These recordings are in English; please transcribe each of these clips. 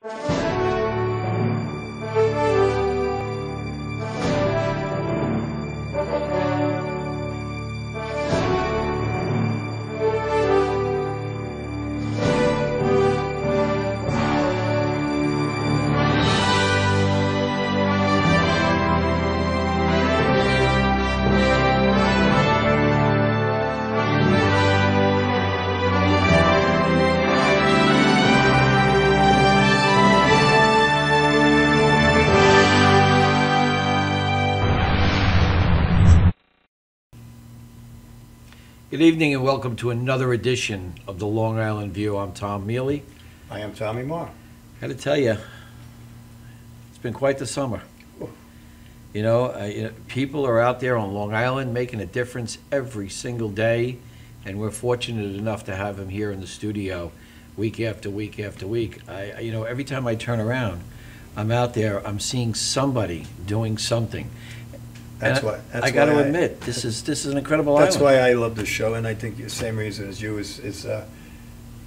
Good evening and welcome to another edition of the Long Island View. I'm Tom Mealy. I am Tommy Marr. Got to tell you, it's been quite the summer. You know, people are out there on Long Island making a difference every single day, and we're fortunate enough to have them here in the studio week after week after week. You know, every time I turn around, I'm out there, I'm seeing somebody doing something. That's why I got to admit, this is an incredible island. That's why I love the show, and I think the same reason as you is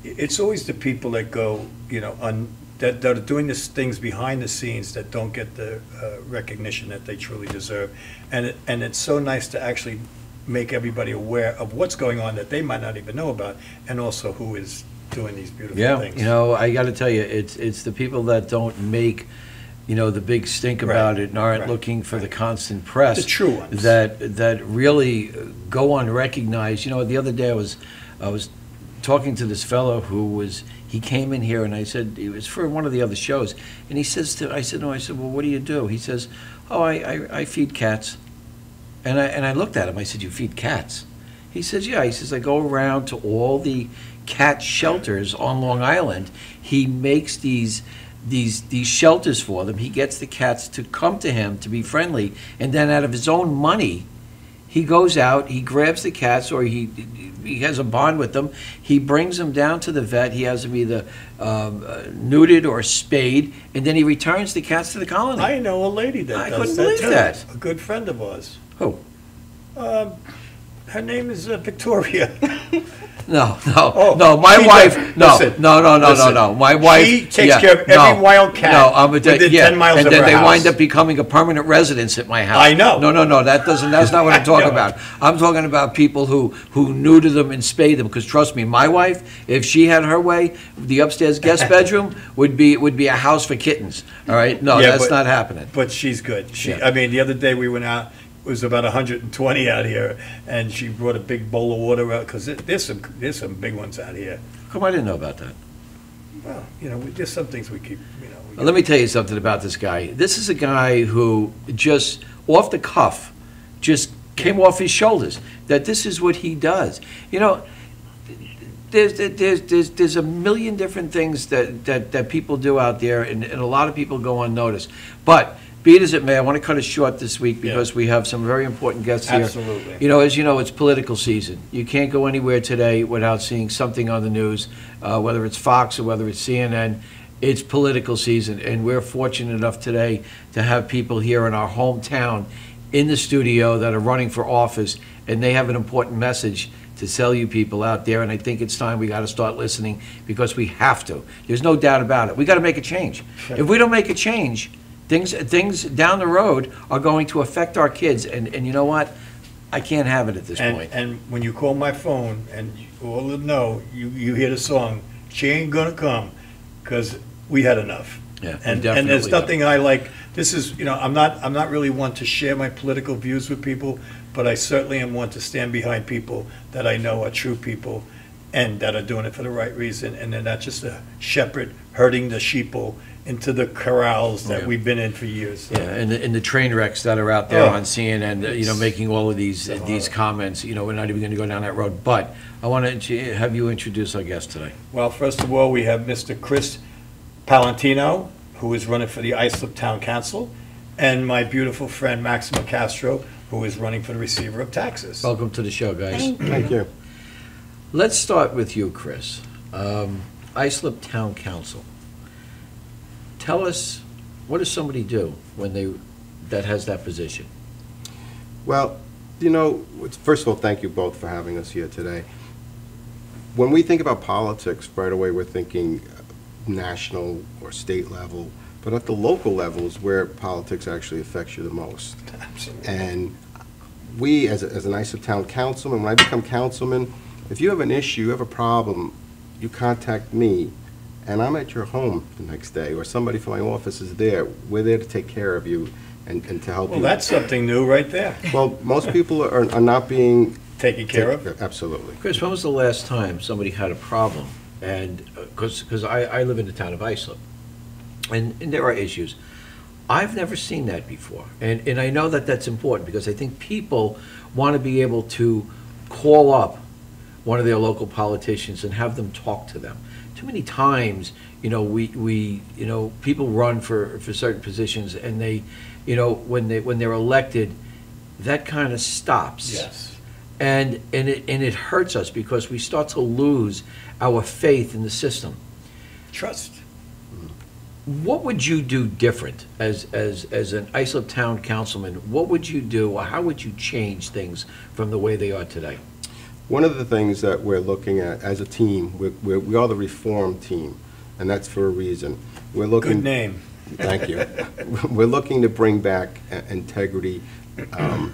it's always the people that go, you know, that are doing these things behind the scenes that don't get the recognition that they truly deserve, and it's so nice to actually make everybody aware of what's going on that they might not even know about, and also who is doing these beautiful things. You know, I got to tell you, it's the people that don't make, you know, the big stink about it and aren't looking for the constant press. The true ones. That really go unrecognized. You know, the other day I was talking to this fellow he came in here and I said, it was for one of the other shows, and he says I said, well, what do you do? He says, oh, I feed cats. And I looked at him, I said, you feed cats? He says, yeah. He says, I go around to all the cat shelters on Long Island. He makes these shelters for them. He gets the cats to come to him to be friendly, and then out of his own money, he goes out, he grabs the cats, or he has a bond with them. He brings them down to the vet. He has them either neutered or spayed, and then he returns the cats to the colony. I know a lady that does that. I couldn't believe that. A good friend of ours. Who? Her name is Victoria. No, my wife. No. My wife. She takes care of every wild cat within 10 miles of her house. And then they wind up becoming a permanent residence at my house. I know. No. That's not what I'm talking about. I'm talking about people who neuter them and spay them. Because trust me, my wife, if she had her way, the upstairs guest bedroom would be a house for kittens. All right. No, that's not happening. But she's good. I mean, the other day we went out. It was about 120 out here, and she brought a big bowl of water out because there's some big ones out here. How come I didn't know about that? Well, you know, there's some things we keep. You know. Let me tell you something about this guy. This is a guy who just off the cuff, just came off his shoulders. That this is what he does. You know, there's a million different things that people do out there, and a lot of people go unnoticed, but. Be it as it may, I want to cut it short this week because we have some very important guests here. Absolutely. You know, as you know, it's political season. You can't go anywhere today without seeing something on the news, whether it's Fox or whether it's CNN. It's political season, and we're fortunate enough today to have people here in our hometown in the studio that are running for office, and they have an important message to sell you people out there, and I think it's time we got to start listening because we have to. There's no doubt about it. We got to make a change. If we don't make a change, things down the road are going to affect our kids, and you know what? I can't have it at this point. And when you call my phone, and all know, you hear the song, "She Ain't Gonna Come," because we had enough. Yeah, and there's nothing I like. This is, you know, I'm not really one to share my political views with people, but I certainly am one to stand behind people that I know are true people, and that are doing it for the right reason, and they're not just a shepherd herding the sheeple into the corrals that we've been in for years. So. Yeah, and the train wrecks that are out there on CNN, you know, making all of these comments. You know, we're not even going to go down that road. But I want to have you introduce our guest today. Well, first of all, we have Mr. Chris Palantino, who is running for the Islip Town Council, and my beautiful friend Maxima Castro, who is running for the Receiver of Taxes. Welcome to the show, guys. Thank you. Let's start with you, Chris. Islip Town Council. Tell us, what does somebody do when that has that position? Well, you know, first of all, thank you both for having us here today. When we think about politics, right away we're thinking national or state level, but at the local level is where politics actually affects you the most. Absolutely. And we, as an Islip Town councilman, when I become councilman, if you have an issue, you have a problem, you contact me, and I'm at your home the next day, or somebody from my office is there. We're there to take care of you and to help you. Well, that's something new right there. Well, most people are not being Taken care of? Absolutely. Chris, when was the last time somebody had a problem? And, because I live in the town of Islip, and there are issues. I've never seen that before. And I know that that's important, because I think people want to be able to call up one of their local politicians and have them talk to them. Too many times, people run for certain positions, and they, when they're elected, that kind of stops. Yes. And it hurts us, because we start to lose our faith in the system. Trust. What would you do different as an Islip Town councilman? What would you do, or how would you change things from the way they are today? One of the things that we're looking at as a team, we are the reform team, and that's for a reason. We're looking. Good name. Thank you. We're looking to bring back integrity,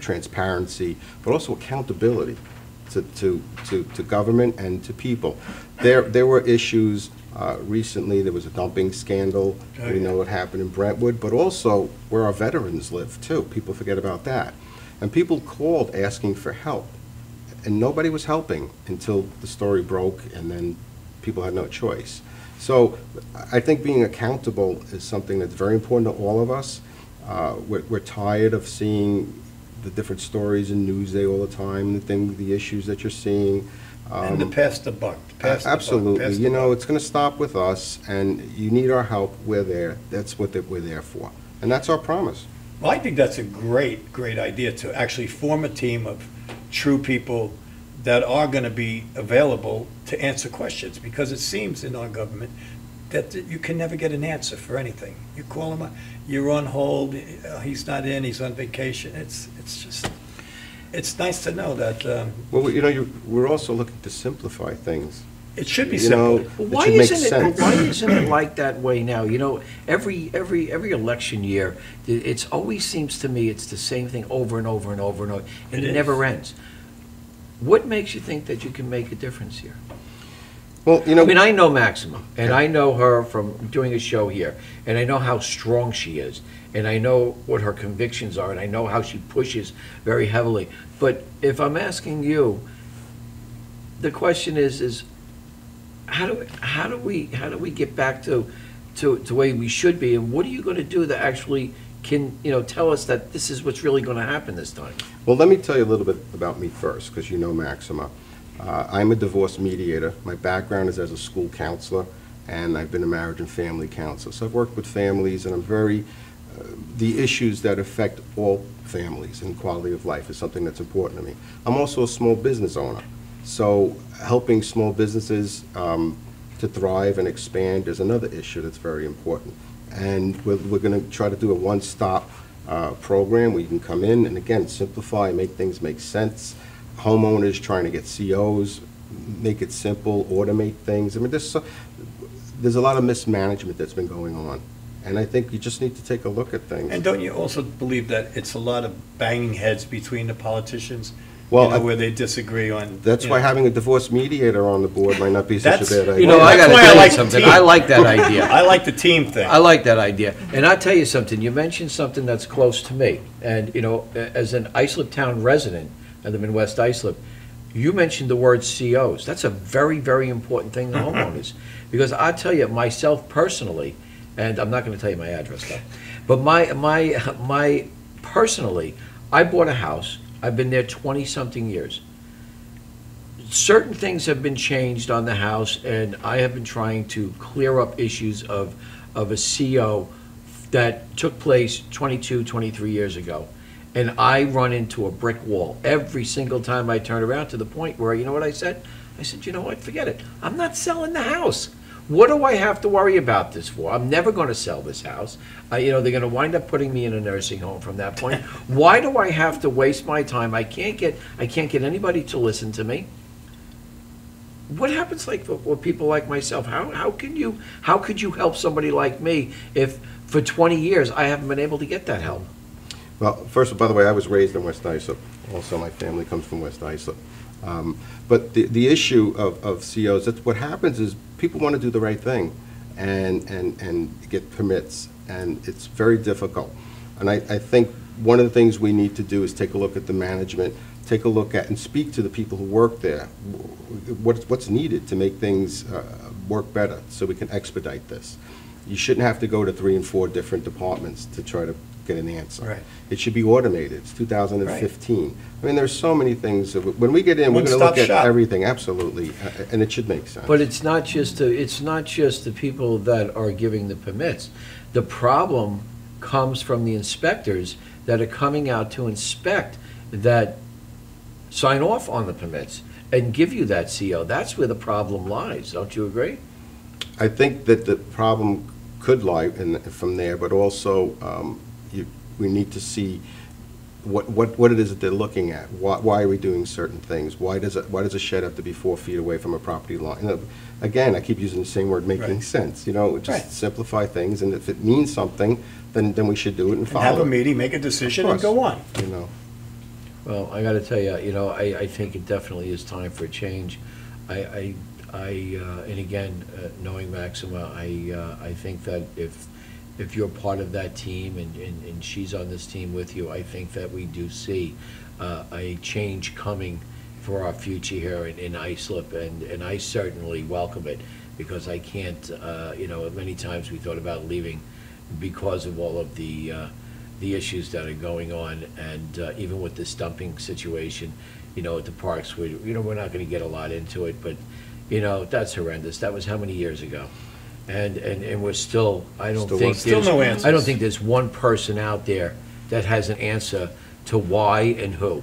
transparency, but also accountability to government and to people. There were issues recently. There was a dumping scandal. Oh, we know what happened in Brentwood, but also where our veterans live too. People forget about that. And people called asking for help, and nobody was helping until the story broke, and then people had no choice. So I think being accountable is something that's very important to all of us. We're tired of seeing the different stories in Newsday all the time, the issues that you're seeing. And to pass the buck. Absolutely. It's going to stop with us, and you need our help. We're there. That's what we're there for. And that's our promise. Well, I think that's a great, great idea, to actually form a team of true people that are going to be available to answer questions, because it seems in our government that you can never get an answer for anything. You call him up, you're on hold, he's not in, he's on vacation. It's nice to know that. Well, we're also looking to simplify things. It should be simple. Why isn't it like that way now? Every election year, it always seems to me it's the same thing over and over and over and over, and it never ends. What makes you think that you can make a difference here? Well, I know Maxima, and I know her from doing a show here, and I know how strong she is, and I know what her convictions are, and I know how she pushes very heavily. But if I'm asking you, the question is how do we get back to the way we should be, and what are you going to do that actually can tell us that this is what's really going to happen this time? Well, let me tell you a little bit about me first, because Maxima. I'm a divorce mediator. My background is as a school counselor, and I've been a marriage and family counselor. So I've worked with families, and the issues that affect all families and quality of life is something that's important to me. I'm also a small business owner. So helping small businesses to thrive and expand is another issue that's very important. And we're going to try to do a one-stop program where you can come in and, again, simplify, make things make sense. Homeowners trying to get COs, make it simple, automate things. There's a lot of mismanagement that's been going on. And I think you just need to take a look at things. And don't you also believe that it's a lot of banging heads between the politicians? Well, where they disagree on. That's why having a divorce mediator on the board might not be such a bad idea. I got to tell you something. I like that idea. I like the team thing. I like that idea. And I'll tell you something. You mentioned something that's close to me. And, as an Islip Town resident, I live in West Islip, you mentioned the word COs. That's a very, very important thing to homeowners. Because I'll tell you, myself personally, and I'm not going to tell you my address though, but my personally, I bought a house. I've been there 20-something years. Certain things have been changed on the house, and I have been trying to clear up issues of a CO that took place 22, 23 years ago. And I run into a brick wall every single time I turn around, to the point where, you know what I said? I said, you know what, forget it. I'm not selling the house. What do I have to worry about this for? I'm never going to sell this house. They're going to wind up putting me in a nursing home from that point. Why do I have to waste my time? I can't get anybody to listen to me. what happens like for people like myself? How could you help somebody like me if for 20 years I haven't been able to get that help? Well, first, by the way, I was raised in West Islip. Also, my family comes from West Islip. But the issue of COs, that's what happens is people want to do the right thing and get permits, and it's very difficult. And I think one of the things we need to do is take a look at the management, take a look at and speak to the people who work there. What's needed to make things work better so we can expedite this. You shouldn't have to go to 3 and 4 different departments to try to get an answer. Right. It should be automated. It's 2015. I mean, there's so many things. When we get in, we're going to look at everything, absolutely, and it should make sense. But it's not just the people that are giving the permits. The problem comes from the inspectors that are coming out to inspect, that sign off on the permits and give you that CO. That's where the problem lies. Don't you agree? I think that the problem could lie from there, but also we need to see what it is that they're looking at. Why are we doing certain things? Why does a shed have to be 4 feet away from a property line? Again, I keep using the same word, making sense. Just simplify things, and if it means something, then we should do it and follow it. Have a meeting, make a decision, and go on. Well, I got to tell you, I think it definitely is time for a change. And again, knowing Maxima, I think that if you're part of that team and she's on this team with you, I think that we do see a change coming for our future here in Islip, and I certainly welcome it, because I can't, many times we thought about leaving because of all of the issues that are going on, and even with this dumping situation, at the parks, we're not going to get a lot into it, but that's horrendous. That was how many years ago? And we're still, I don't think no answers. I don't think there's one person out there that has an answer to why and who,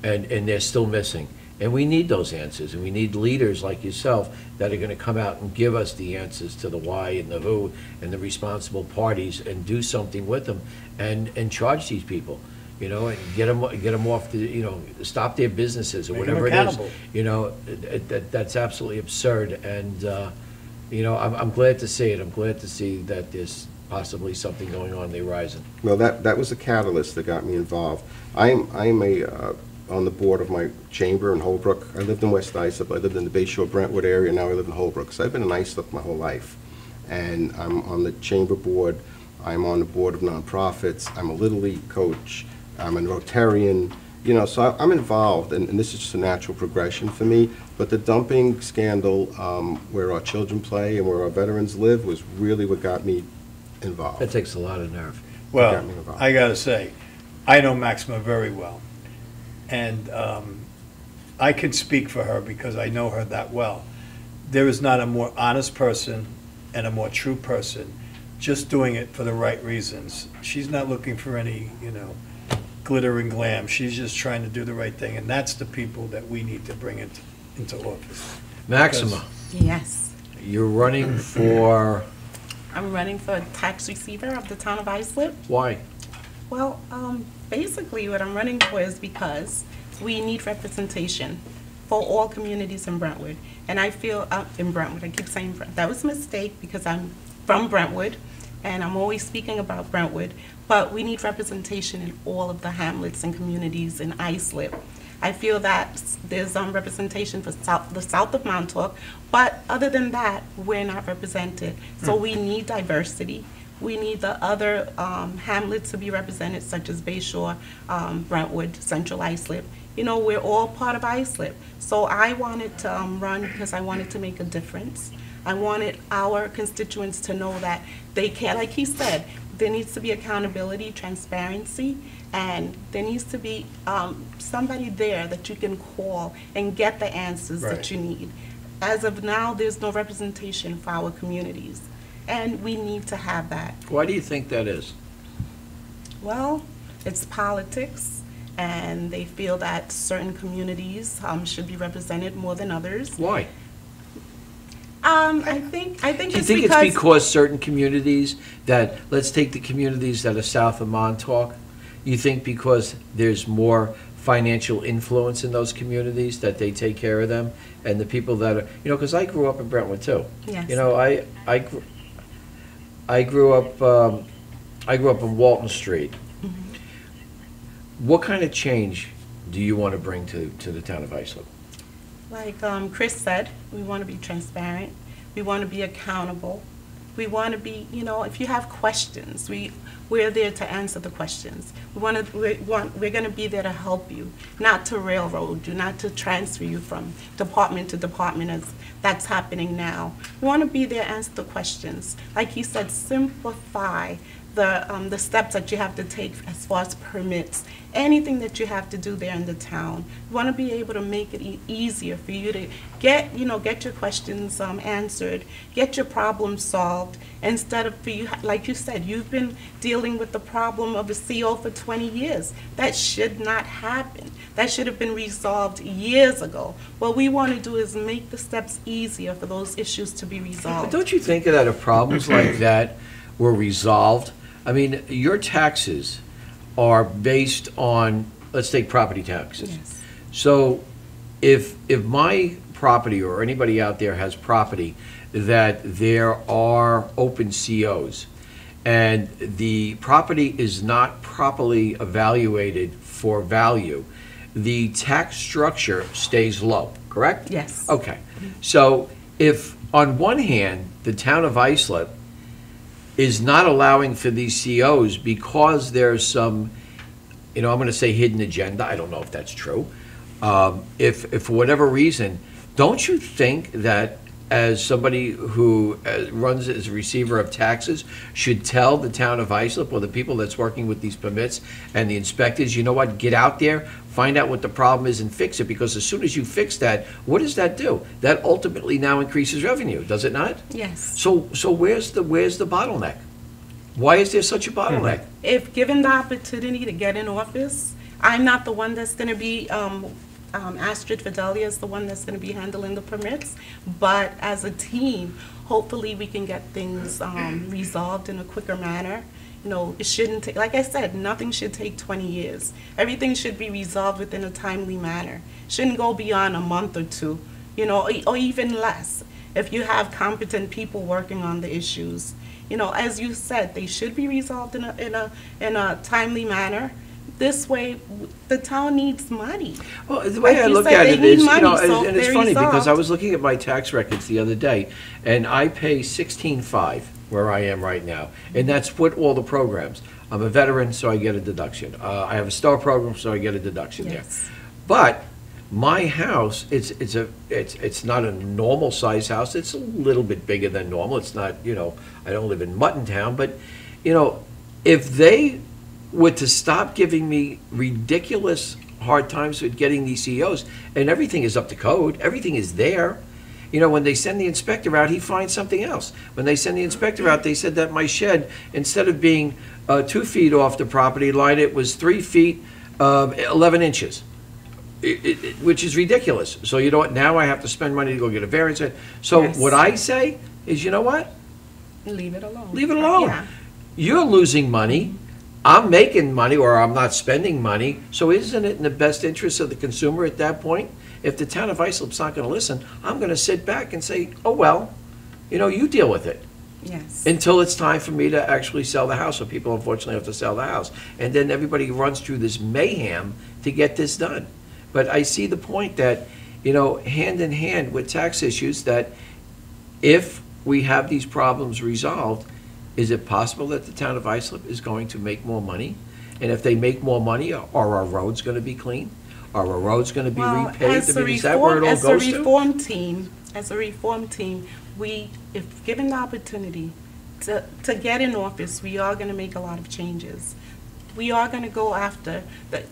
and they're still missing. And we need those answers, and we need leaders like yourself that are going to come out and give us the answers to the why and the who and the responsible parties, and do something with them, and charge these people, and get them off the, stop their businesses or whatever it is. That's absolutely absurd, and I'm glad to see it. I'm glad to see that there's possibly something going on the horizon. Well, that was the catalyst that got me involved. I'm on the board of my chamber in Holbrook. I lived in West Islip. I lived in the Bayshore Brentwood area. Now I live in Holbrook. So I've been in Islip my whole life. And I'm on the chamber board. I'm on the board of nonprofits. I'm a Little League coach. I'm a Rotarian. So I'm involved, and this is just a natural progression for me. But the dumping scandal, where our children play and where our veterans live, was really what got me involved. That takes a lot of nerve. Well, I got to say, I know Maxima very well. And I can speak for her because I know her that well. There is not a more honest person and a more true person just doing it for the right reasons. She's not looking for any, glitter and glam. She's just trying to do the right thing, and that's the people that we need to bring into office. Maxima. Yes. You're running for? I'm running for tax receiver of the town of Islip. Why? Well, basically what I'm running for is because we need representation for all communities in Brentwood. And I feel, in Brentwood, I keep saying Brentwood. That was a mistake because I'm from Brentwood and I'm always speaking about Brentwood, but we need representation in all of the hamlets and communities in Islip. I feel that there's representation for the south of Montauk, but other than that, we're not represented. So we need diversity. We need the other hamlets to be represented, such as Bayshore, Brentwood, Central Islip. We're all part of Islip. So I wanted to run because I wanted to make a difference. I wanted our constituents to know that they can, like he said, there needs to be accountability, transparency, and there needs to be somebody there that you can call and get the answers that you need. As of now, there's no representation for our communities. And we need to have that. Why do you think that is? Well, it's politics, and they feel that certain communities should be represented more than others. Why? I think Do you think it's because certain communities let's take the communities that are south of Montauk, you think because there's more financial influence in those communities, that they take care of them, and the people that are, because I grew up in Brentwood too. Yes. I grew up in Walton Street. What kind of change do you want to bring to the town of Islip? Like Chris said, we want to be transparent. We want to be accountable. We want to be, if you have questions, we're there to answer the questions. We're going to be there to help you, not to railroad you, not to transfer you from department to department as that's happening now. We want to be there to answer the questions. Like you said, simplify the steps that you have to take as far as permits, anything that you have to do there in the town. We want to be able to make it easier for you to get your questions answered, get your problems solved, instead of, for you, like you said, you've been dealing with the problem of a CO for 20 years. That should not happen. That should have been resolved years ago. What we want to do is make the steps easier for those issues to be resolved. Don't you think that if problems like that were resolved, I mean, your taxes are based on, let's take property taxes. Yes. So if my property or anybody out there has property that there are open COs and the property is not properly evaluated for value, the tax structure stays low, correct? Yes. Okay. So if on one hand, the town of Islip is not allowing for these COs because there's some, I'm going to say hidden agenda. I don't know if that's true. If for whatever reason, don't you think that as somebody who runs as a receiver of taxes should tell the town of Islip or the people that's working with these permits and the inspectors, you know what, get out there, find out what the problem is and fix it, because as soon as you fix that, what does that do? That ultimately now increases revenue, does it not? Yes. So where's the bottleneck? Why is there such a bottleneck? If given the opportunity to get in office, I'm not the one that's going to be, Astrid, Fidelia is the one that's going to be handling the permits, but as a team, hopefully we can get things resolved in a quicker manner. It shouldn't take, like I said, nothing should take 20 years. Everything should be resolved within a timely manner. Shouldn't go beyond a month or two, or even less. If you have competent people working on the issues, as you said, they should be resolved in a timely manner. This way, the town needs money. Well, the way I look at it is, and it's funny because I was looking at my tax records the other day, and I pay $16,500 where I am right now, and that's with all the programs. I'm a veteran, so I get a deduction. I have a STAR program, so I get a deduction there. But my house, it's not a normal size house. It's a little bit bigger than normal. It's not, I don't live in Muttontown, but if they were to stop giving me ridiculous hard times with getting these CEOs, and everything is up to code, everything is there. When they send the inspector out, he finds something else. When they send the inspector out, they said that my shed, instead of being 2 feet off the property line, it was 3 feet 11 inches, which is ridiculous. So you know what? Now I have to spend money to go get a variance. So what I say is, you know what? Leave it alone. Leave it alone. Yeah. You're losing money. I'm making money, or I'm not spending money. So isn't it in the best interest of the consumer at that point? If the town of Islip's not going to listen, I'm going to sit back and say, oh, well, you deal with it. Yes. Until it's time for me to actually sell the house, so people unfortunately have to sell the house. And then everybody runs through this mayhem to get this done. But I see the point that, hand in hand with tax issues, that if we have these problems resolved, is it possible that the town of Islip is going to make more money? And if they make more money, are our roads going to be clean? Are our roads going to be repaved? Is that where it all goes to? As a reform team, we, if given the opportunity to get in office, we are going to make a lot of changes. We are going to go after,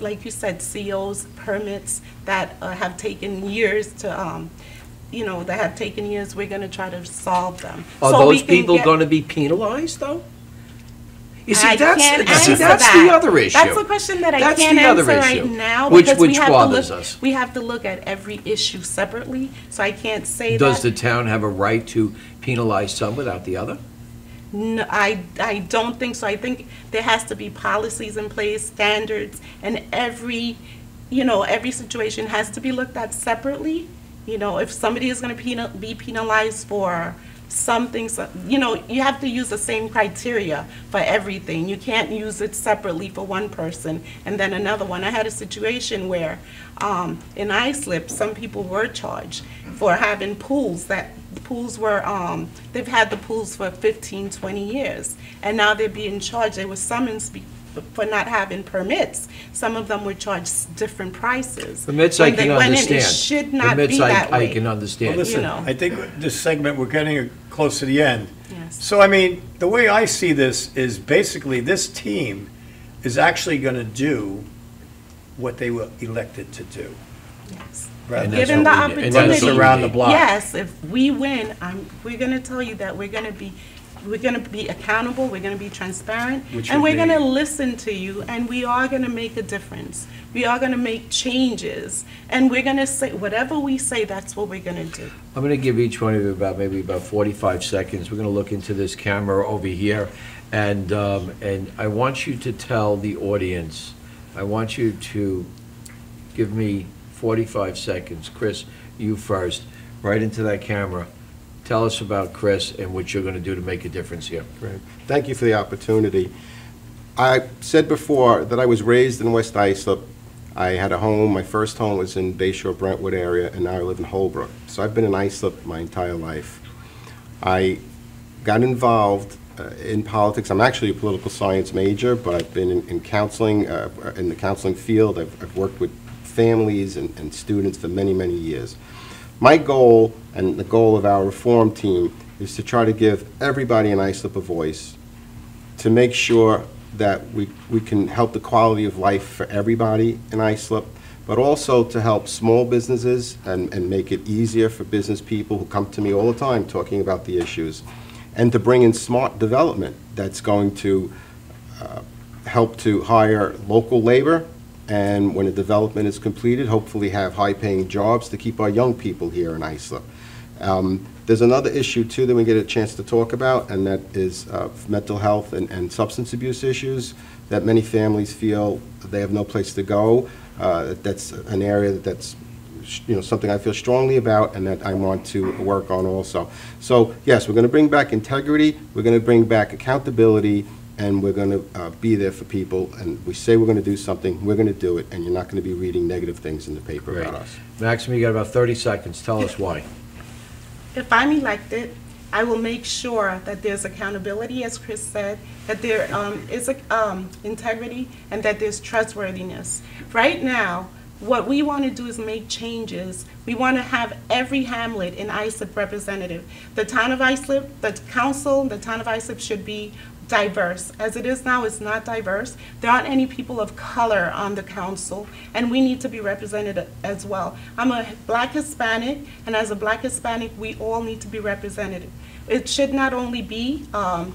like you said, COs, permits that have taken years to, that have taken years. We're going to try to solve them. Are those people going to be penalized, though? You see, that's the other issue. That's a question that I can't answer right now, because we have to look at every issue separately. So I can't say that. Does the town have a right to penalize some without the other? No, I don't think so. I think there has to be policies in place, standards, and every every situation has to be looked at separately. If somebody is going to be penalized for something, you have to use the same criteria for everything. You can't use it separately for one person and then another one. I had a situation where in Islip, some people were charged for having pools. The pools were, they've had the pools for 15, 20 years, and now they're being charged. They were summoned for not having permits. Some of them were charged different prices. Permits When I can they went in, understand. it should not Permits be that I way. can understand. Well, listen, know. I think this segment, we're getting close to the end. Yes. So, I mean, the way I see this is basically this team is actually going to do what they were elected to do. Yes. Rather And than- that's Given the what we did. And that's opportunity. what we around the did. block. Yes, if we win, we're going to tell you that we're going to be accountable, we're going to be transparent, Which and would we're going be- to listen to you, and we are going to make a difference. We are going to make changes, and we're going to say, whatever we say, that's what we're going to do. I'm going to give each one of you maybe about 45 seconds. We're going to look into this camera over here, and I want you to tell the audience, I want you to give me 45 seconds. Chris, you first, right into that camera. Tell us about Chris and what you're going to do to make a difference here. Great. Thank you for the opportunity. I said before that I was raised in West Islip. I had a home. My first home was in Bayshore, Brentwood area, and now I live in Holbrook. So I've been in Islip my entire life. I got involved in politics. I'm actually a political science major, but I've been in counseling, in the counseling field. I've worked with families and students for many, many years. My goal, and the goal of our reform team, is to try to give everybody in Islip a voice, to make sure that we can help the quality of life for everybody in Islip, but also to help small businesses and make it easier for business people who come to me all the time talking about the issues, and to bring in smart development that's going to help to hire local labor, and when a development is completed, hopefully have high-paying jobs to keep our young people here in Islip. There's another issue, too, that we get a chance to talk about, and that is mental health and substance abuse issues, that many families feel they have no place to go. That's an area that's something I feel strongly about and that I want to work on also. So, yes, we're going to bring back integrity, we're going to bring back accountability, and we're going to be there for people. And we say we're going to do something, we're going to do it, and you're not going to be reading negative things in the paper Great. about us. Maxima, you got about 30 seconds. Tell us why. If I'm elected, I will make sure that there's accountability, as Chris said, that there is integrity, and that there's trustworthiness. Right now, what we want to do is make changes. We want to have every hamlet in Islip representative. The town of Islip, the council, the town of Islip should be diverse. As it is now, it's not diverse. There aren't any people of color on the council, and we need to be represented as well. I'm a Black Hispanic, and as a Black Hispanic, we all need to be represented. It should not only be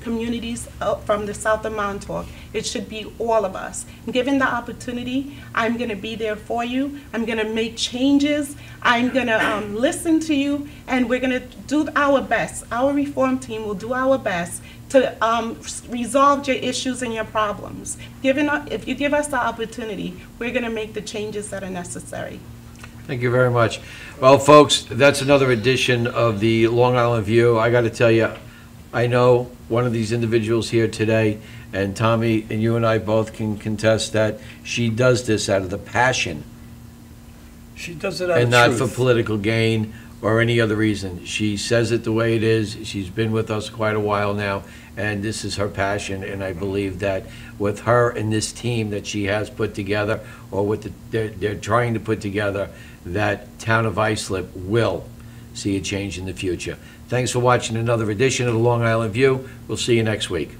communities from the south of Montauk. It should be all of us. Given the opportunity, I'm going to be there for you. I'm going to make changes. I'm going to listen to you, and we're going to do our best. Our reform team will do our best to resolve your issues and your problems. If you give us the opportunity, we're going to make the changes that are necessary. Thank you very much. Well, folks, that's another edition of the Long Island View. I got to tell you, I know one of these individuals here today, and Tommy and you and I both can contest that she does this out of the passion She does it out of and not truth. for political gain or any other reason. She says it the way it is. She's been with us quite a while now, and this is her passion, and I believe that with her and this team that she has put together, or what they're trying to put together, that town of Islip will see a change in the future. Thanks for watching another edition of the Long Island View. We'll see you next week.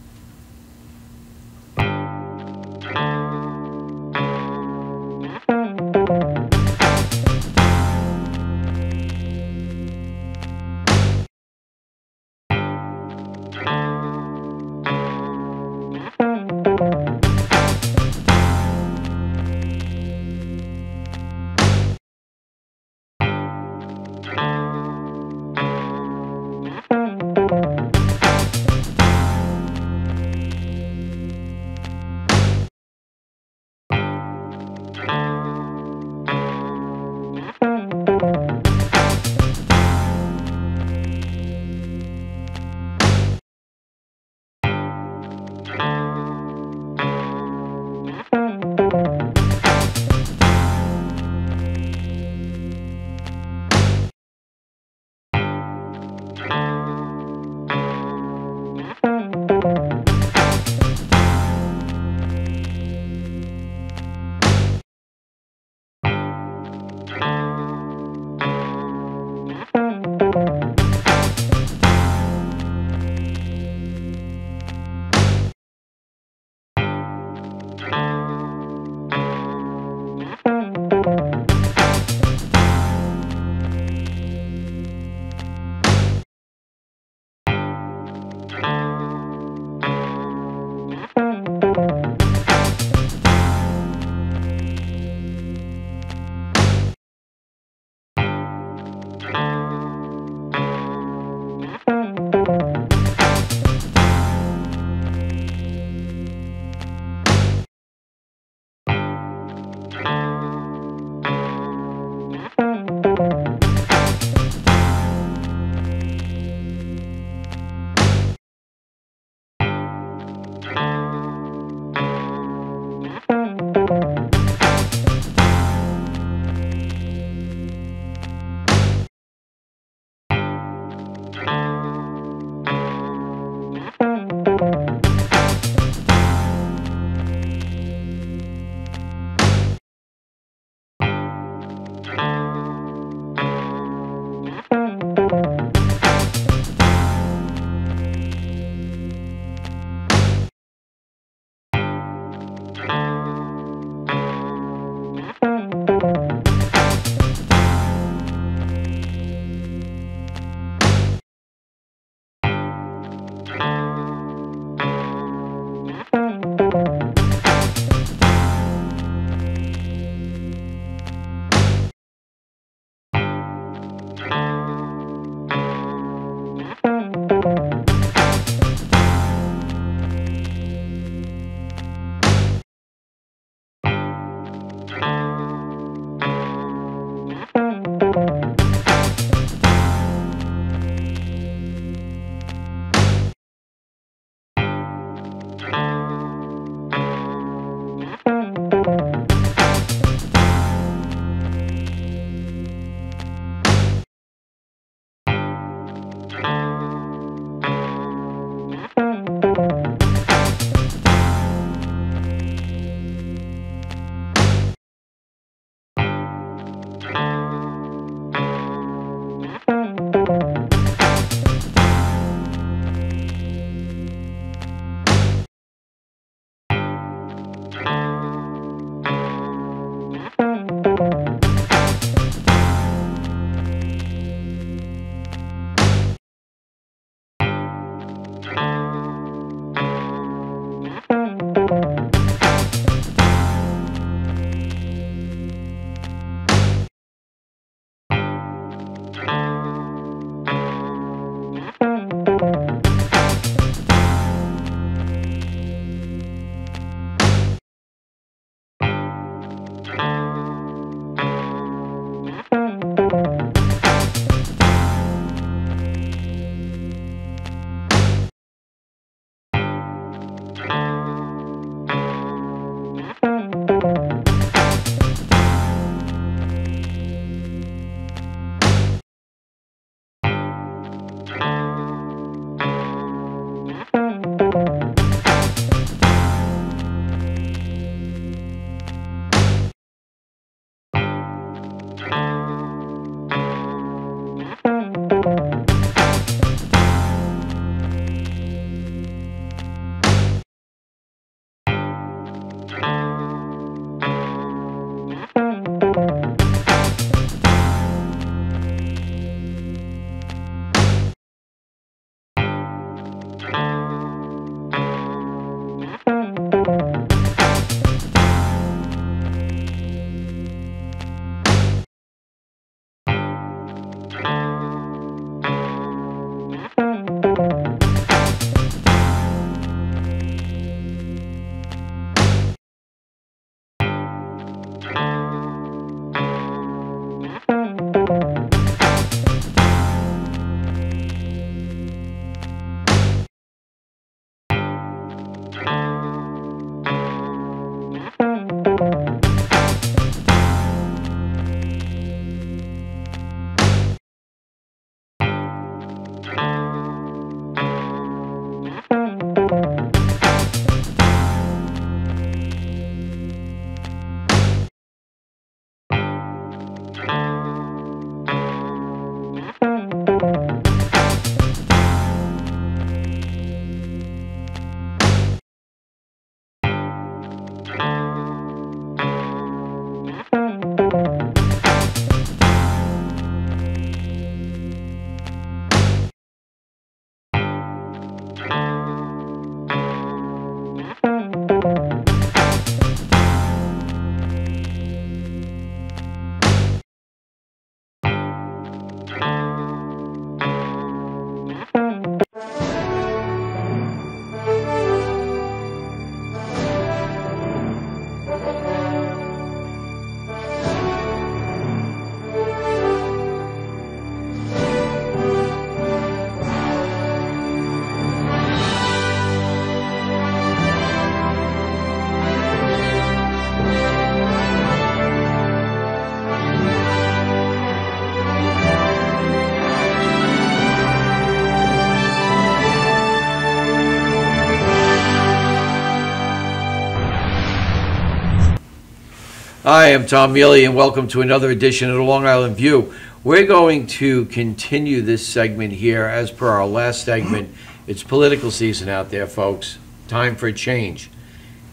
Hi, I'm Tom Mealy, and welcome to another edition of the Long Island View. We're going to continue this segment here. As per our last segment, it's political season out there, folks. Time for a change.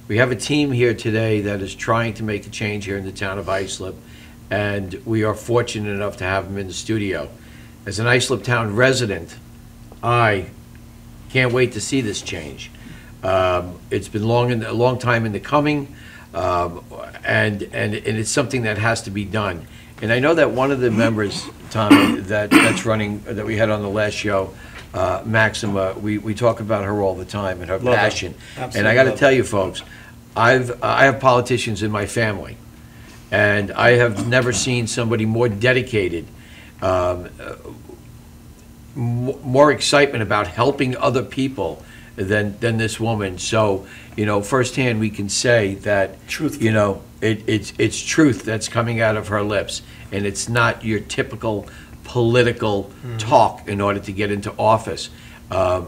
We have a team here today that is trying to make a change here in the town of Islip, and we are fortunate enough to have them in the studio. As an Islip town resident, I can't wait to see this change. It's been a long time in the coming. And it's something that has to be done. And I know that one of the members, Tommy, that's running, that we had on the last show, Maxima, we talk about her all the time and her passion. And I got to tell you, folks, I have politicians in my family, and I have never seen somebody more dedicated, more excitement about helping other people than this woman. So, you know, firsthand we can say that, Truthful. you know, it's truth that's coming out of her lips, and it's not your typical political talk in order to get into office.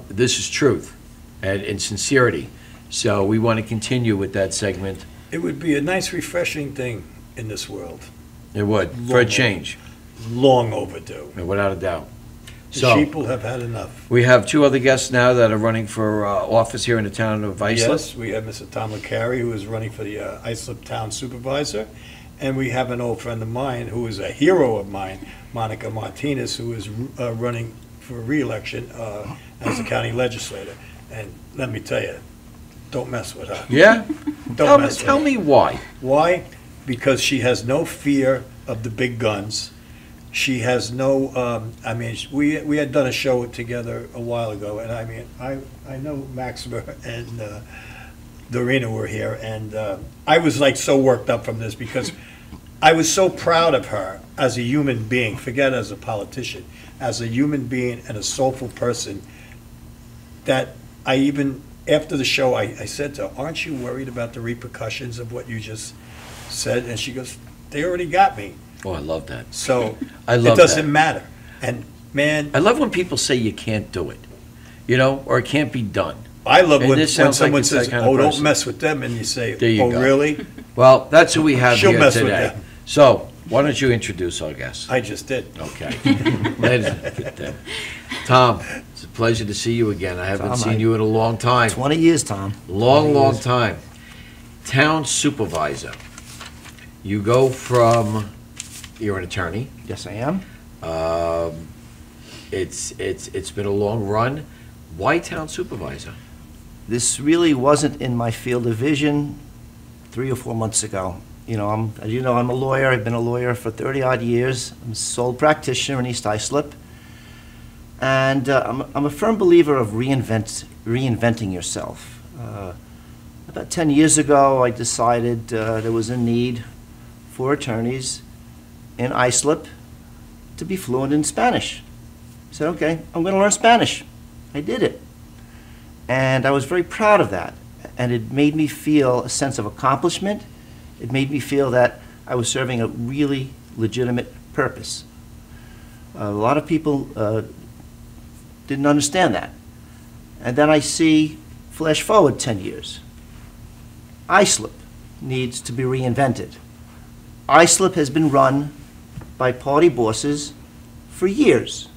This is truth and sincerity. So we want to continue with that segment. It would be a nice, refreshing thing in this world. It would, for a change, Long overdue. without a doubt. The So sheeple have had enough. we have two other guests now that are running for office here in the town of Islip. Yes, we have Mr. Tom Licari, who is running for the Islip Town Supervisor, and we have an old friend of mine, who is a hero of mine, Monica Martinez, who is running for re-election as a county legislator. And let me tell you, don't mess with her. Yeah? Don't mess with her. Tell me why. Why? Because she has no fear of the big guns. She has no, I mean, we had done a show together a while ago, and I mean, I know Maxima and Dorina were here, and I was like so worked up from this because I was so proud of her as a human being, forget as a politician, as a human being and a soulful person, that I even, after the show, I said to her, aren't you worried about the repercussions of what you just said? And she goes, they already got me. Oh, I love that. So I love it doesn't that. matter. And man, I love when people say you can't do it, you know, or it can't be done. I love And when this sounds like someone it's that says, kind of "Oh, don't person." mess with them," and you say, There you "Oh, go. really?" Well, that's who we have She'll here mess with today. them. So, why don't you introduce our guests? I just did. Okay. Ladies and gentlemen. Tom, it's a pleasure to see you again. I haven't Tom, seen you in a long time. 20 years, Tom. Long time. Town supervisor. You go from, you're an attorney. Yes, I am. It's been a long run. Why town supervisor? This really wasn't in my field of vision 3 or 4 months ago. You know, as you know, I'm a lawyer. I've been a lawyer for 30-odd years. I'm a sole practitioner in East Islip. And I'm a firm believer of reinventing yourself. About 10 years ago, I decided there was a need for attorneys in Islip to be fluent in Spanish. I said, okay, I'm going to learn Spanish. I did it. And I was very proud of that. And it made me feel a sense of accomplishment. It made me feel that I was serving a really legitimate purpose. A lot of people didn't understand that. And then I see, flash forward 10 years, Islip needs to be reinvented. Islip has been run by party bosses for years.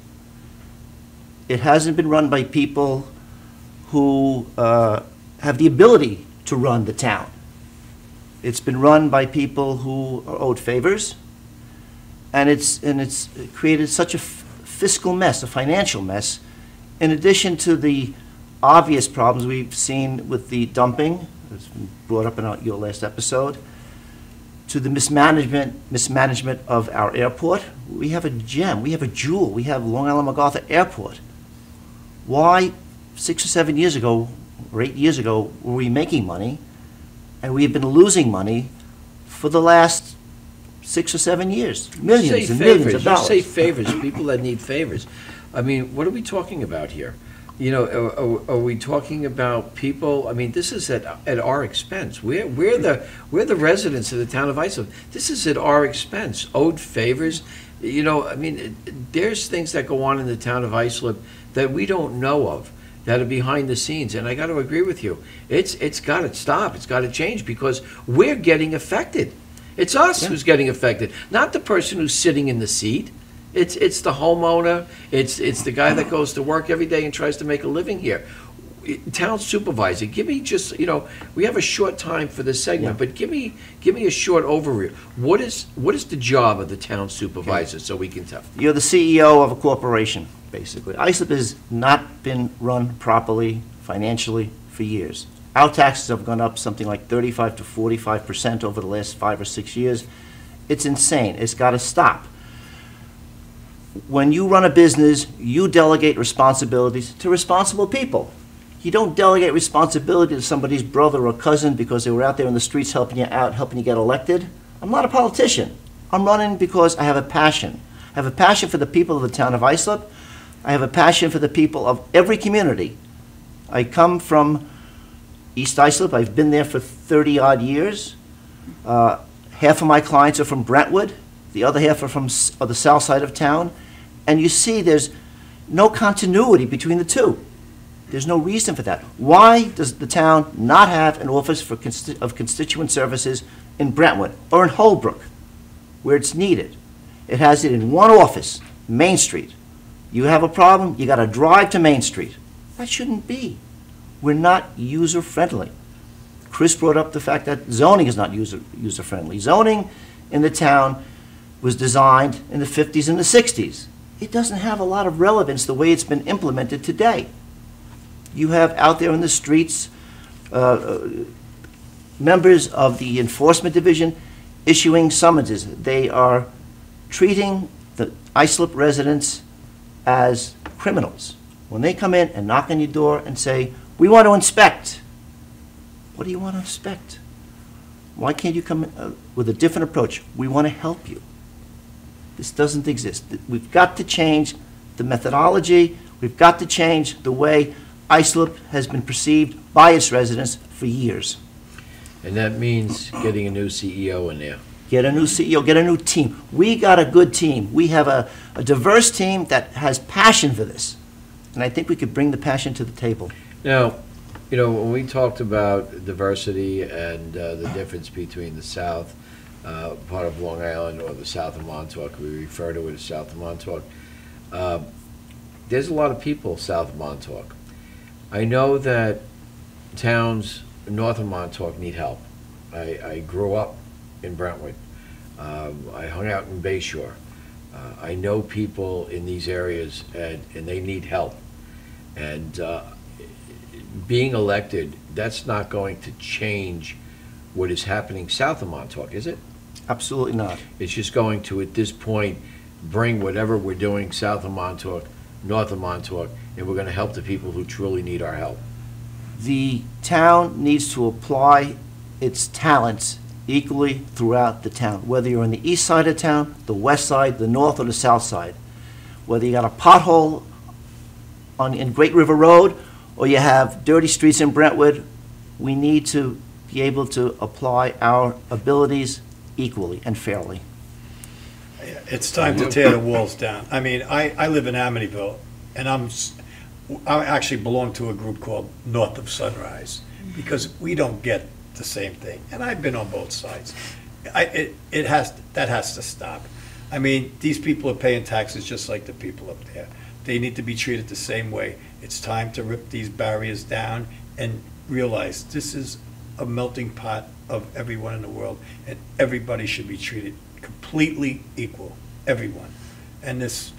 It hasn't been run by people who have the ability to run the town. It's been run by people who are owed favors, and it's created such a fiscal mess, a financial mess, in addition to the obvious problems we've seen with the dumping, it's been brought up in your last episode, to the mismanagement of our airport. We have a gem, we have a jewel, we have Long Island MacArthur Airport. Why 6 or 7 years ago, or 8 years ago, were we making money, and we have been losing money for the last 6 or 7 years? Millions and millions of dollars. Just say favors, people that need favors. I mean, what are we talking about here? You know, are we talking about people? I mean, this is at our expense. We're the residents of the town of Islip. This is at our expense. Owed favors. You know, I mean, there's things that go on in the town of Islip that we don't know of, that are behind the scenes. And I got to agree with you. It's got to stop. It's got to change because we're getting affected. It's us Yeah. who's getting affected, not the person who's sitting in the seat. It's the homeowner, it's the guy that goes to work every day and tries to make a living here. Town supervisor, give me just, we have a short time for this segment, Yeah. but give me a short overview. What is the job of the town supervisor, so we can tell? You're the CEO of a corporation, basically. Islip has not been run properly financially for years. Our taxes have gone up something like 35 to 45% over the last 5 or 6 years. It's insane. It's got to stop. When you run a business, you delegate responsibilities to responsible people. You don't delegate responsibility to somebody's brother or cousin because they were out there in the streets helping you out, helping you get elected. I'm not a politician. I'm running because I have a passion. I have a passion for the people of the town of Islip. I have a passion for the people of every community. I come from East Islip. I've been there for 30-odd years. Half of my clients are from Brentwood. The other half are from the south side of town. And you see there's no continuity between the two. There's no reason for that. Why does the town not have an office of constituent services in Brentwood or in Holbrook, where it's needed? It has it in one office, Main Street. You have a problem, you got to drive to Main Street. That shouldn't be. We're not user-friendly. Chris brought up the fact that zoning is not user-friendly. Zoning in the town was designed in the 50s and the 60s. It doesn't have a lot of relevance the way it's been implemented today. You have out there in the streets members of the enforcement division issuing summonses. They are treating the Islip residents as criminals. When they come in and knock on your door and say, "We want to inspect," what do you want to inspect? Why can't you come with a different approach? We want to help you. This doesn't exist. We've got to change the methodology. We've got to change the way Islip has been perceived by its residents for years. And that means getting a new CEO in there. Get a new CEO, get a new team. We got a good team. We have a diverse team that has passion for this. And I think we could bring the passion to the table. Now, when we talked about diversity and the difference between the South, part of Long Island, or the south of Montauk, we refer to it as south of Montauk, there's a lot of people south of Montauk. I know that towns north of Montauk need help. I grew up in Brentwood. I hung out in Bayshore. I know people in these areas, and they need help. And being elected, that's not going to change what is happening south of Montauk, is it? Absolutely not. It's just going to, at this point, bring whatever we're doing south of Montauk, north of Montauk, and we're going to help the people who truly need our help. The town needs to apply its talents equally throughout the town, whether you're on the east side of town, the west side, the north, or the south side. Whether you got a pothole in Great River Road, or you have dirty streets in Brentwood, we need to be able to apply our abilities equally and fairly. It's time to tear the walls down. I mean, I live in Amityville, and I actually belong to a group called North of Sunrise, because we don't get the same thing. And I've been on both sides. That has to stop. I mean, these people are paying taxes just like the people up there. They need to be treated the same way. It's time to rip these barriers down and realize this is a melting pot of everyone in the world, and everybody should be treated completely equal, everyone. And this,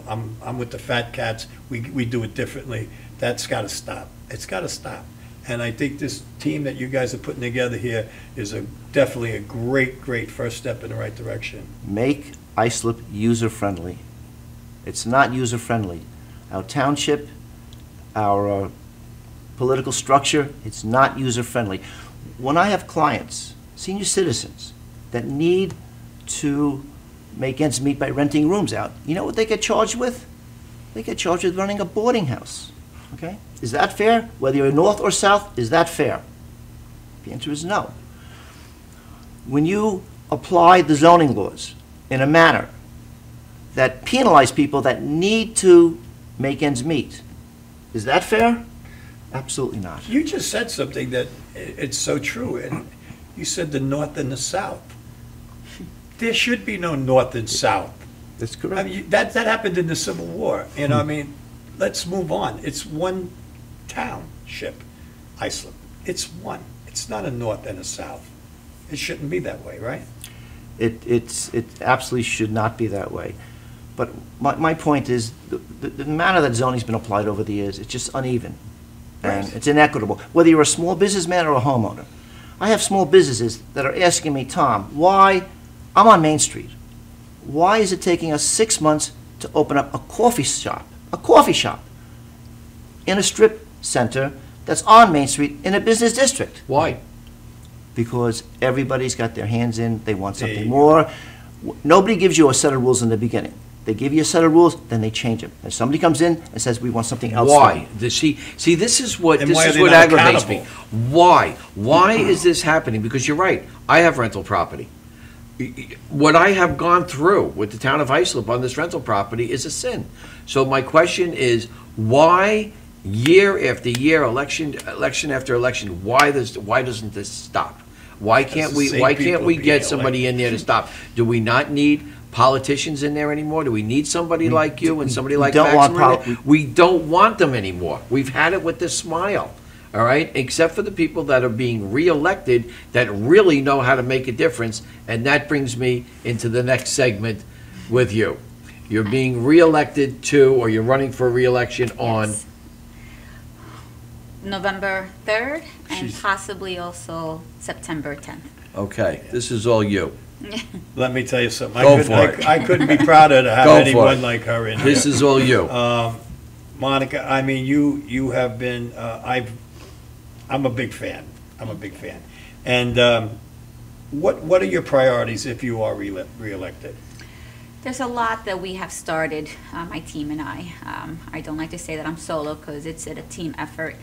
I'm with the fat cats. We do it differently. That's got to stop. It's got to stop. And I think this team that you guys are putting together here is definitely a great, great first step in the right direction. Make Islip user-friendly. It's not user-friendly. Our township, our political structure, it's not user-friendly. When I have clients, senior citizens, that need to make ends meet by renting rooms out, you know what they get charged with? They get charged with running a boarding house. Okay? Is that fair? Whether you're north or south, is that fair? The answer is no. When you apply the zoning laws in a manner that penalize people that need to make ends meet, is that fair? Absolutely not. You just said something that it's so true. And you said the north and the south. there should be no north and south. That's I correct. mean, that happened in the Civil War, you know, I mean, let's move on. It's one township, Islip. It's one. It's not a north and a south. It shouldn't be that way, right? It absolutely should not be that way. But my point is, the manner that zoning's been applied over the years, it's just uneven. And Right. it's inequitable, whether you're a small businessman or a homeowner. I have small businesses that are asking me, Tom, why, I'm on Main Street. Why is it taking us 6 months to open up a coffee shop in a strip center that's on Main Street in a business district? Why? Because everybody's got their hands in, they want There something you go. more. Nobody gives you a set of rules in the beginning. They give you a set of rules, then they change them. And somebody comes in and says, we want something else. Why? See, this is what And why are they not aggravates me. accountable? Why? Why is this happening? Because you're right. I have rental property. What I have gone through with the town of Islip on this rental property is a sin. So my question is, why year after year, election after election, why doesn't this stop? Why can't the same we people being get somebody in there to stop? Do we not need politicians in there anymore? Do we need somebody like you and somebody like don't want Maxima in there? We don't want them anymore. We've had it with this smile, all right? Except for the people that are being reelected that really know how to make a difference, and that brings me into the next segment with you. You're being reelected to, or you're running for reelection on, Yes. November 3rd and She's- possibly also September 10th. okay, this is all you. Let me tell you something. Go for it. I couldn't be prouder to have Go for anyone it. like her in here. This is all you. Monica, I mean, you have been, I'm a big fan. I'm a big fan. And what are your priorities if you are reelected? There's a lot that we have started, my team and I. I don't like to say that I'm solo because it's a team effort.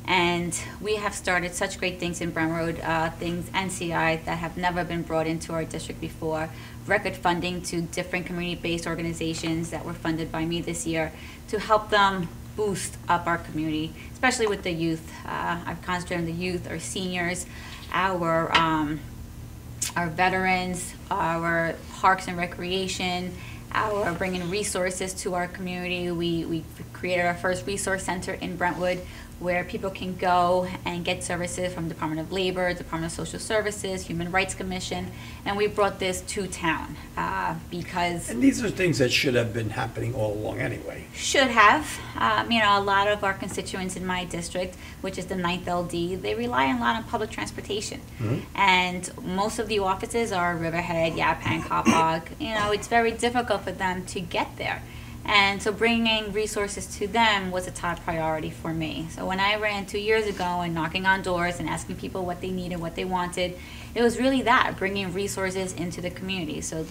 And we have started such great things in Brent Road, things NCI that have never been brought into our district before. Record funding to different community-based organizations that were funded by me this year to help them boost up our community, especially with the youth. I've concentrated on the youth, our seniors, our veterans, our parks and recreation, our bringing resources to our community. We created our first resource center in Brentwood where people can go and get services from Department of Labor, Department of Social Services, Human Rights Commission, and we brought this to town because And these are things that should have been happening all along anyway. should have. A lot of our constituents in my district, which is the 9th LD, they rely a lot on public transportation. And most of the offices are Riverhead, Yaphank, Hauppauge. It's very difficult for them to get there. And so bringing resources to them was a top priority for me. So when I ran 2 years ago and knocking on doors and asking people what they needed, what they wanted, it was really that, bringing resources into the community. So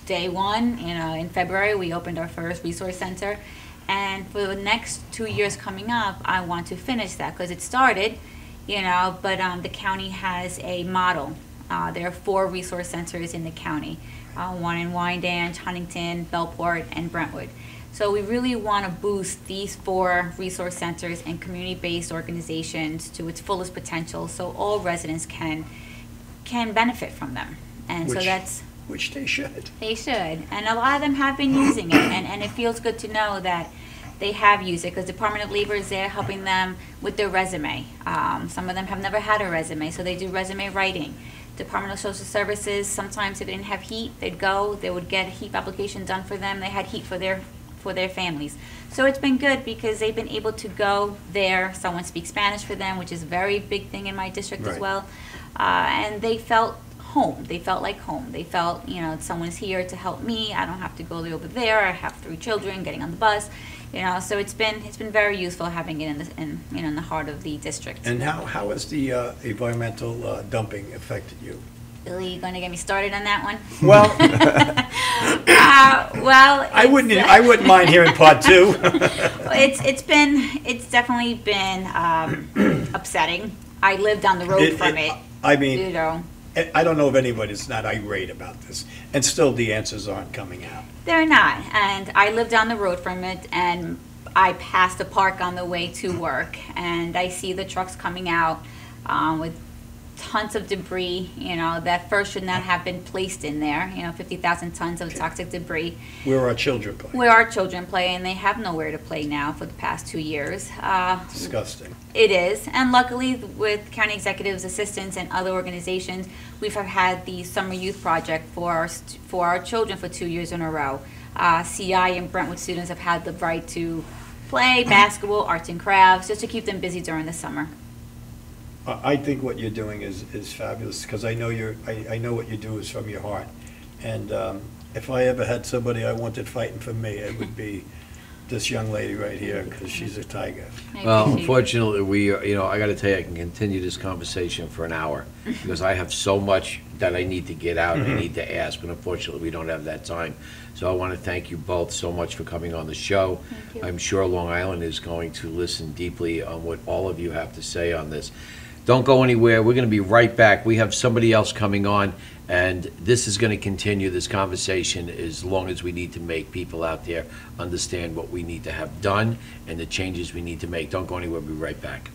day one, in February, we opened our first resource center. And for the next 2 years coming up, I want to finish that because it started, but the county has a model. There are 4 resource centers in the county, one in Wyandanch, Huntington, Bellport, and Brentwood. So we really want to boost these 4 resource centers and community-based organizations to its fullest potential so all residents can benefit from them. And so that's... Which they should. They should. And a lot of them have been using it. And it feels good to know that they have used it because Department of Labor is there helping them with their resume. Some of them have never had a resume, so they do resume writing. Department of Social Services, sometimes if they didn't have heat, they would get a heat application done for them. They had heat for their families. So it's been good because they've been able to go there. Someone speaks Spanish for them, which is a very big thing in my district as Right. well. And they felt home. They felt like home. They felt, someone's here to help me. I don't have to go over there. I have 3 children getting on the bus. So it's been very useful having it in the heart of the district. And how has the environmental dumping affected you? Really going to get me started on that one? Well, Well, I wouldn't mind hearing part 2. It's definitely been upsetting. I live down the road from it. I mean, I don't know if anybody's not irate about this, and still the answers aren't coming out. They're not, and I live down the road from it, and I pass the park on the way to work, and I see the trucks coming out with tons of debris, that first should not have been placed in there, 50,000 tons of toxic debris. Where our children play. Where our children play, and they have nowhere to play now for the past 2 years. Disgusting. It is, and luckily with county executives' assistance and other organizations, we've had the summer youth project for our children for 2 years in a row. CI and Brentwood students have had the right to play basketball, arts and crafts, just to keep them busy during the summer. I think what you're doing is fabulous, because I know I know what you do is from your heart. And if I ever had somebody I wanted fighting for me, it would be this young lady right here, because she's a tiger. Well, unfortunately, I got to tell you, I can continue this conversation for an hour, because I have so much that I need to get out and I need to ask, but unfortunately, we don't have that time. So I want to thank you both so much for coming on the show. Thank you. I'm sure Long Island is going to listen deeply on what all of you have to say on this. Don't go anywhere. We're going to be right back. We have somebody else coming on, and this is going to continue this conversation as long as we need to make people out there understand what we need to have done and the changes we need to make. Don't go anywhere. We'll be right back.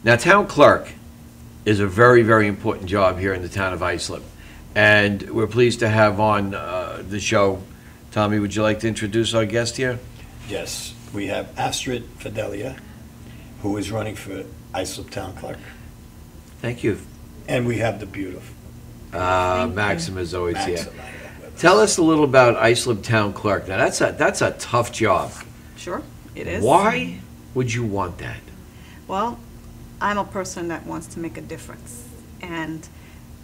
Now, town clerk is a very, very important job here in the town of Islip. And we're pleased to have on the show. Tommy, would you like to introduce our guest here? Yes, we have Astrid Fidelia, who is running for Islip Town Clerk. Thank you. And we have the beautiful Maxima is always here. Maxima here with Tell us a little about Islip Town Clerk. Now, that's a tough job. Sure, it is. Why would you want that? Well, I'm a person that wants to make a difference, and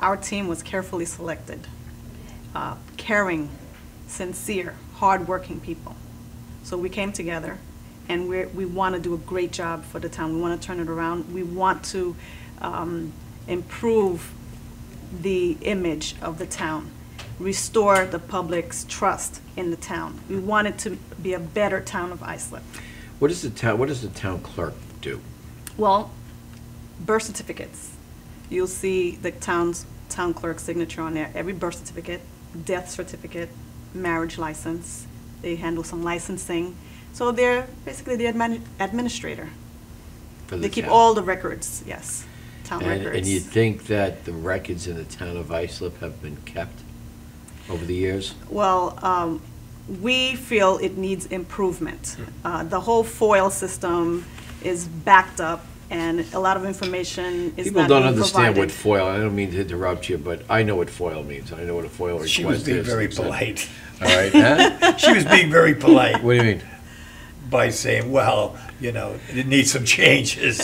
our team was carefully selected. Caring, sincere, hardworking people. So we came together, and we want to do a great job for the town. We want to turn it around. We want to improve the image of the town, restore the public's trust in the town. We want it to be a better town of Islip. What does the town clerk do? Well, birth certificates. You'll see the town clerk's signature on there. Every birth certificate, death certificate, marriage license. They handle some licensing. So they're basically the administrator. For the They keep town? all the records, yes, town And records. you think that the records in the town of Islip have been kept over the years? Well, we feel it needs improvement. The whole FOIL system is backed up, and a lot of information is People not don't being understand what provided. FOIL, I don't mean to interrupt you, but I know what FOIL means. I know what a FOIL request is. She was being very polite. All right, huh? She was being very polite What do you mean? by saying, well, it needs some changes.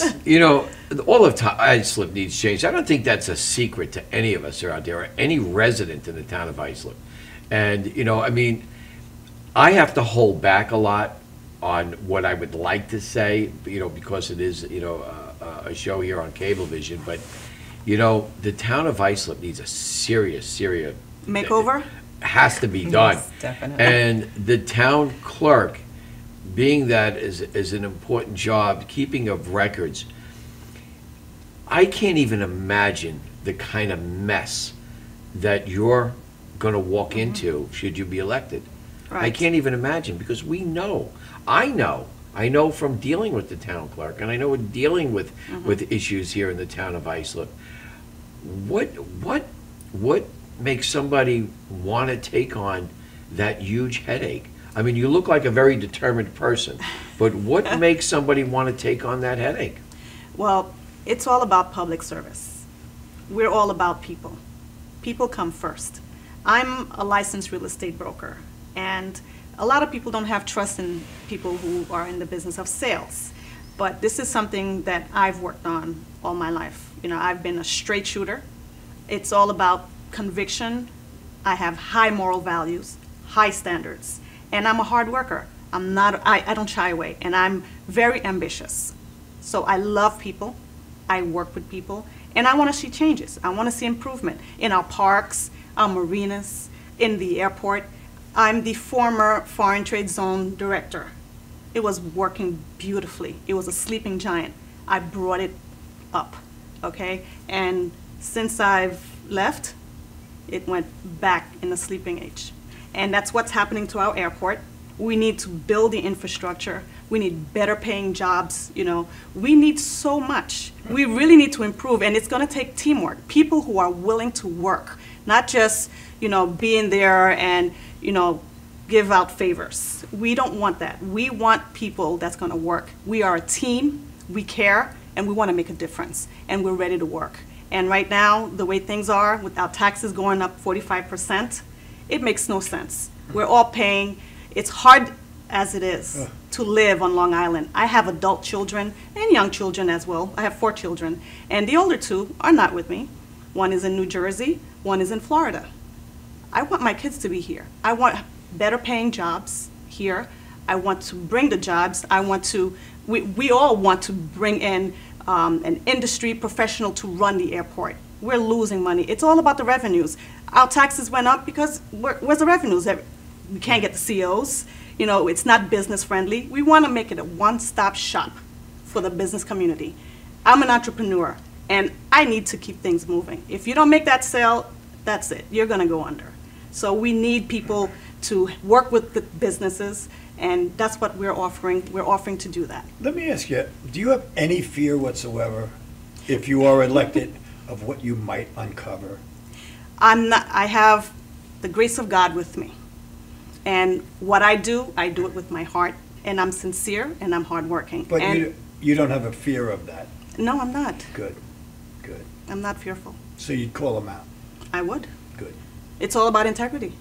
All of Islip needs change. I don't think that's a secret to any of us out there, or any resident in the town of Islip. And, I have to hold back a lot on what I would like to say, because it is, a show here on Cablevision. But, the town of Islip needs a serious Makeover? has to be done. Yes, definitely. And the town clerk, being that is an important job, keeping of records, I can't even imagine the kind of mess that you're going to walk into should you be elected. I Right. can't even imagine, because we know, I know from dealing with the town clerk, and I know with dealing with issues here in the town of Islip. What makes somebody want to take on that huge headache? I mean, you look like a very determined person, but what makes somebody want to take on that headache? Well, it's all about public service. We're all about people. People come first. I'm a licensed real estate broker, and a lot of people don't have trust in people who are in the business of sales. But this is something that I've worked on all my life. You know, I've been a straight shooter. It's all about conviction. I have high moral values, high standards, and I'm a hard worker. I don't shy away, and I'm very ambitious. So I love people, I work with people, and I want to see changes. I want to see improvement in our parks, our marinas, in the airport. I'm the former Foreign Trade Zone Director. It was working beautifully. It was a sleeping giant. I brought it up, okay? And since I've left, it went back in the sleeping age. And that's what's happening to our airport. We need to build the infrastructure. We need better paying jobs, you know. We need so much. We really need to improve, and it's gonna take teamwork. People who are willing to work, not just, you know, being there and, you know, give out favors. We don't want that. We want people that's gonna work. We are a team, we care, and we wanna make a difference, and we're ready to work. And right now, the way things are, with our taxes going up 45%, it makes no sense. We're all paying. It's hard as it is to live on Long Island. I have adult children and young children as well. I have 4 children, and the older 2 are not with me. One is in New Jersey, one is in Florida. I want my kids to be here. I want better paying jobs here. I want to bring the jobs. We all want to bring in an industry professional to run the airport. We're losing money. It's all about the revenues. Our taxes went up because where's the revenues? We can't get the COs. You know, it's not business friendly. We want to make it a one-stop shop for the business community. I'm an entrepreneur, and I need to keep things moving. If you don't make that sale, that's it. You're going to go under. So we need people to work with the businesses, and that's what we're offering. We're offering to do that. Let me ask you, do you have any fear whatsoever, if you are elected, of what you might uncover? I have the grace of God with me. And what I do it with my heart, and I'm sincere, and I'm hardworking. But and you don't have a fear of that? no, I'm not. Good, good. I'm not fearful. So you'd call them out? I would. Good. It's all about integrity.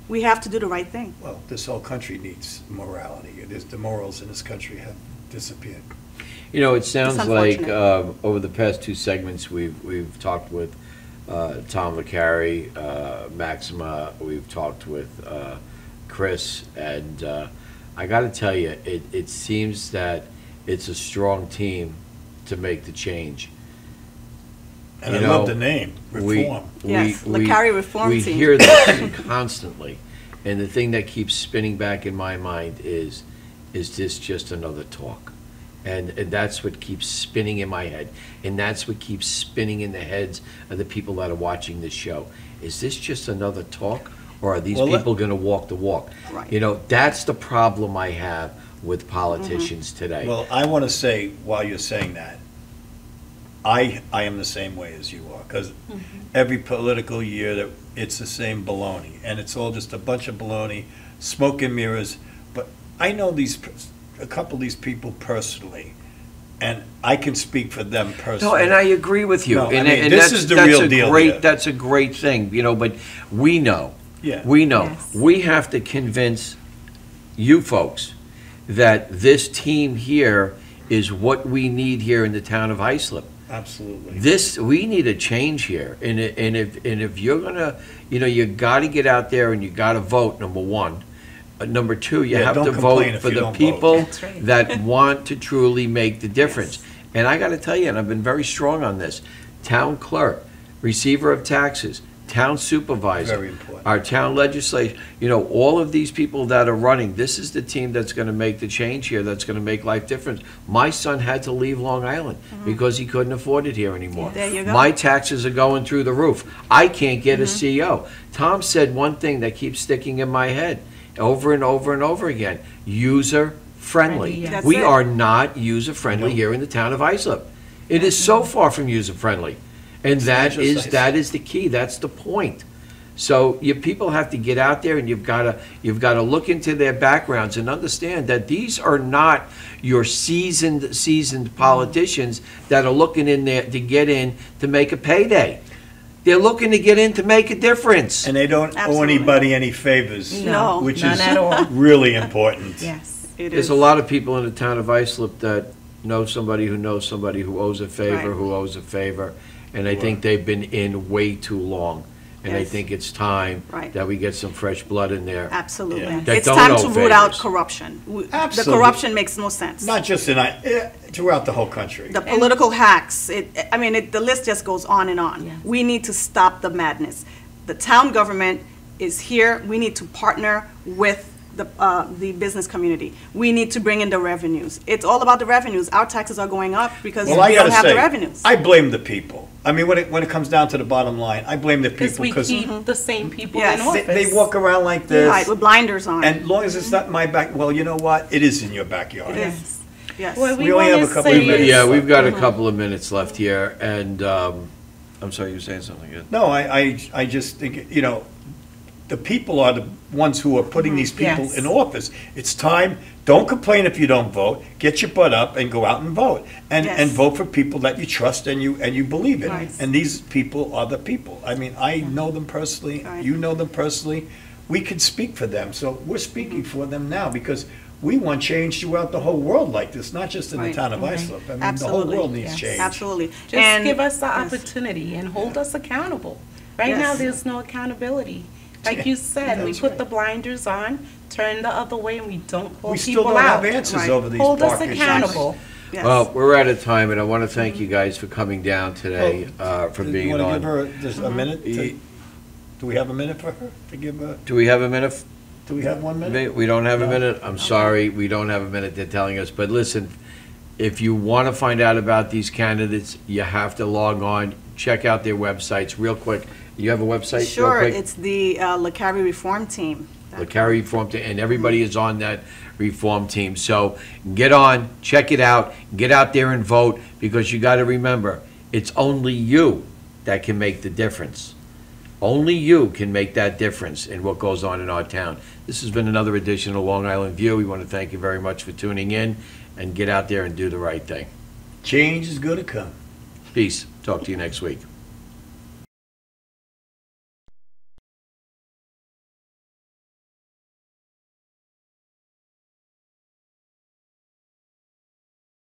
We have to do the right thing. Well, this whole country needs morality. It is, the morals in this country have disappeared. You know, it sounds like unfortunate. over the past 2 segments, we've talked with Tom Licari, Maxima, we've talked with Chris, and I got to tell you, it seems that it's a strong team to make the change. And You I love know, the name, we- Reform. Yes, Licari Reform we Team. hear this constantly, and the thing that keeps spinning back in my mind is this just another talk? And that's what keeps spinning in my head, and that's what keeps spinning in the heads of the people that are watching this show. Is this just another talk, or are these Well, people going to walk the walk? Right. You know, that's the problem I have with politicians today. Well, I want to say, while you're saying that, I am the same way as you are, because every political year, that it's the same baloney, and it's all just a bunch of baloney, smoke and mirrors. But I know a couple of these people personally, and I can speak for them personally. No, and I agree with you. No, I and, mean, and this that's, is the that's real a deal great, here. That's a great thing, you know, but we know. Yeah. We know. Yes. We have to convince you folks that this team here is what we need here in the town of Islip. Absolutely. We need a change here, and if you're gonna, you know, you got to get out there and you got to vote. Number one, number two, you Yeah, have don't to complain vote if for you the don't vote. people That's right. that want to truly make the difference. Yes. And I got to tell you, and I've been very strong on this: town clerk, receiver of taxes, town supervisor. Very important. Our town legislature, all of these people that are running, this is the team that's gonna make the change here, that's gonna make life different. My son had to leave Long Island because he couldn't afford it here anymore. There you go. My taxes are going through the roof. I can't get a CO. Tom said one thing that keeps sticking in my head over and over and over again, user-friendly. That's We it. are not user-friendly Nope. here in the town of Islip. It is so far from user-friendly. And that not is, just that is the key, that's the point. So you people have to get out there and you've gotta look into their backgrounds and understand that these are not your seasoned politicians that are looking in there to get in to make a payday. They're looking to get in to make a difference. And they don't owe Absolutely. anybody any favors. No, Which none is at all. really important. Yes. It There's is. a lot of people in the town of Islip that know somebody who knows somebody who owes a favor, Right. who owes a favor. And I think they've been in way too long. And I Yes. think it's time Right. that we get some fresh blood in there. Absolutely. Yeah. That It's don't time owe to root out favors. corruption. The Absolutely. corruption makes no sense. Not just throughout the whole country. The political hacks, the list just goes on and on. Yes. We need to stop the madness. The town government is here. We need to partner with the business community. We need to bring in the revenues. It's all about the revenues. Our taxes are going up because Well, I we don't gotta have the say, revenues. I blame the people. I mean, when it comes down to the bottom line, I blame the Because people we because keep the same people Yes. in they, office. they walk around like this. Right, with blinders on. And as long as it's not in my back, well, you know what? It is in your backyard. It is. Yes. Yes. Well, We only wanna have a couple say of minutes. is- Yeah, we've got a couple of minutes left here, and, I'm sorry, you were saying something good? No, I just think, the people are the ones who are putting these people Yes. in office. It's time, don't complain if you don't vote, get your butt up and go out and vote. And Yes. vote for people that you trust and you believe in. Right. And these people are the people. I mean, I know them personally, Right. you know them personally. We can speak for them, so we're speaking for them now because we want change throughout the whole world like this, not just in the Right. town of Right. Islip. I mean, the whole Absolutely. world needs Yes. change. Absolutely. Just And- give us the yes. opportunity and hold us accountable. Right Yes. now, there's no accountability. Like you said, we That's put right. the blinders on, turn the other way, and we don't call We still people don't have out. answers Right. over these Hold us park issues. accountable. Yes. Well, we're out of time, and I want to thank you guys for coming down today, for being You want to give on. her just a minute? Do we have a minute for her to give a, Do we have a minute? do we have 1 minute? We don't have a No. minute? I'm sorry, we don't have a minute, they're telling us. But listen, if you want to find out about these candidates, you have to log on, check out their websites real quick. You have a website real Sure, quick? it's the Licari Reform Team. Licari Reform Team, and everybody is on that reform team. So get on, check it out, get out there and vote, because you got to remember, it's only you that can make the difference. Only you can make that difference in what goes on in our town. This has been another edition of Long Island View. We want to thank you very much for tuning in, and get out there and do the right thing. Change is going to come. Peace. Talk to you next week.